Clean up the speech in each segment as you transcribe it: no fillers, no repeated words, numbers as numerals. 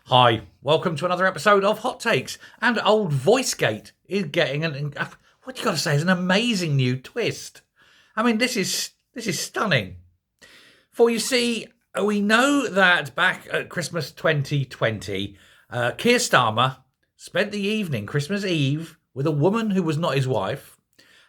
Hi, welcome to another episode of Hot Takes. And old VoiceGate is getting what you got to say is an amazing new twist. I mean, this is stunning. For you see, we know that back at Christmas 2020, Keir Starmer spent the evening, Christmas Eve, with a woman who was not his wife,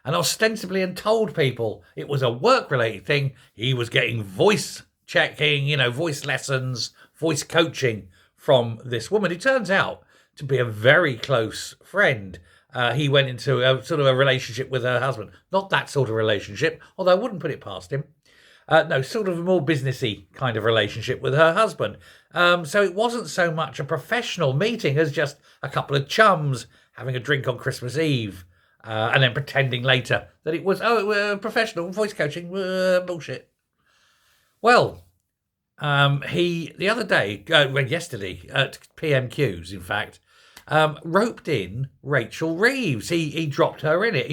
and ostensibly and told people it was a work-related thing. He was getting voice checking, voice lessons, voice coaching from this woman who turns out to be a very close friend. He went into a sort of a relationship with her husband. Not that sort of relationship, although I wouldn't put it past him. No, sort of a more businessy kind of relationship with her husband. So it wasn't so much a professional meeting as just a couple of chums having a drink on Christmas Eve and then pretending later that it was, professional voice coaching, bullshit. Well, he, the other day, yesterday, at PMQs, in fact, roped in Rachel Reeves. He dropped her in it.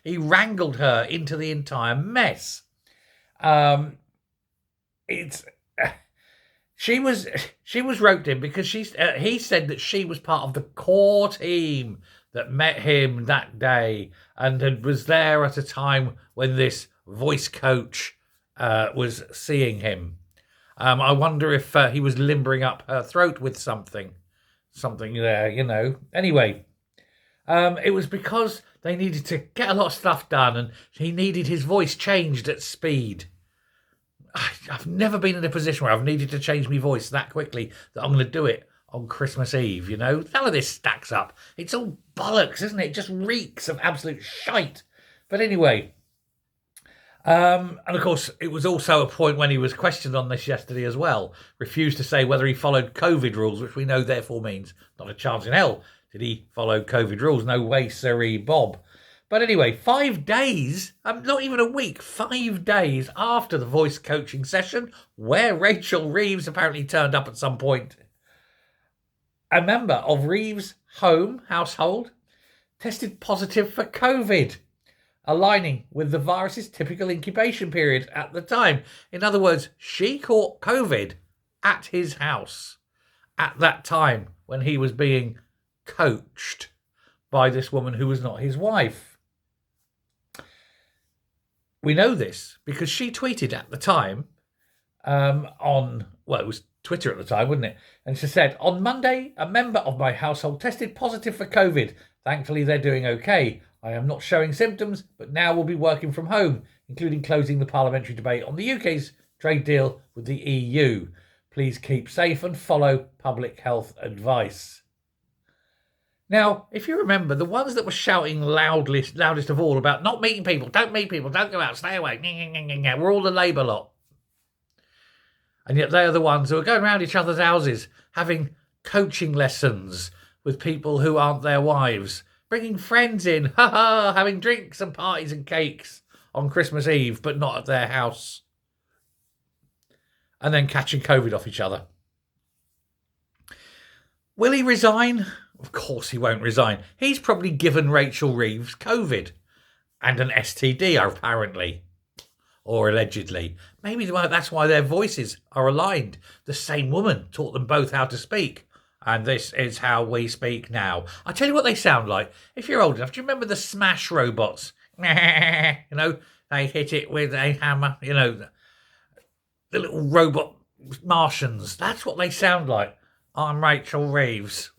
He wrangled her into the entire mess. She was roped in because he said that she was part of the core team that met him that day and was there at a time when this voice coach was seeing him. I wonder if he was limbering up her throat with something there, Anyway, it was because they needed to get a lot of stuff done and he needed his voice changed at speed. I've never been in a position where I've needed to change my voice that quickly that I'm going to do it on Christmas Eve, None of this stacks up. It's all bollocks, isn't it? It just reeks of absolute shite. But anyway... and of course, it was also a point when he was questioned on this yesterday as well. Refused to say whether he followed COVID rules, which we know therefore means not a chance in hell did he follow COVID rules. No way, sirree, Bob. But anyway, 5 days, not even a week, 5 days after the voice coaching session, where Rachel Reeves apparently turned up at some point, a member of Reeves' household tested positive for COVID, aligning with the virus's typical incubation period at the time. In other words, she caught COVID at his house at that time when he was being coached by this woman who was not his wife. We know this because she tweeted at the time it was Twitter at the time, wasn't it? And she said, on Monday, a member of my household tested positive for COVID. Thankfully, they're doing okay. I am not showing symptoms, but now we'll be working from home, including closing the parliamentary debate on the UK's trade deal with the EU. Please keep safe and follow public health advice. Now, if you remember, the ones that were shouting loudest of all about not meeting people, don't meet people, don't go out, stay away, were all the Labour lot. And yet they are the ones who are going around each other's houses, having coaching lessons with people who aren't their wives, bringing friends in, having drinks and parties and cakes on Christmas Eve, but not at their house. And then catching COVID off each other. Will he resign? Of course he won't resign. He's probably given Rachel Reeves COVID and an STD, apparently. Or allegedly. Maybe that's why their voices are aligned. The same woman taught them both how to speak. And this is how we speak now. I tell you what they sound like. If you're old enough, do you remember the Smash robots? They hit it with a hammer. The little robot Martians. That's what they sound like. I'm Rachel Reeves.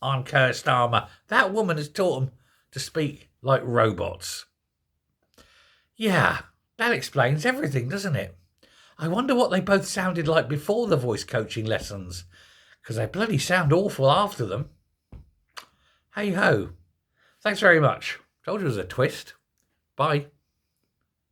I'm Keir Starmer. That woman has taught them to speak like robots. Yeah, that explains everything, doesn't it? I wonder what they both sounded like before the voice coaching lessons. Because they bloody sound awful after them. Hey ho. Thanks very much. Told you it was a twist. Bye.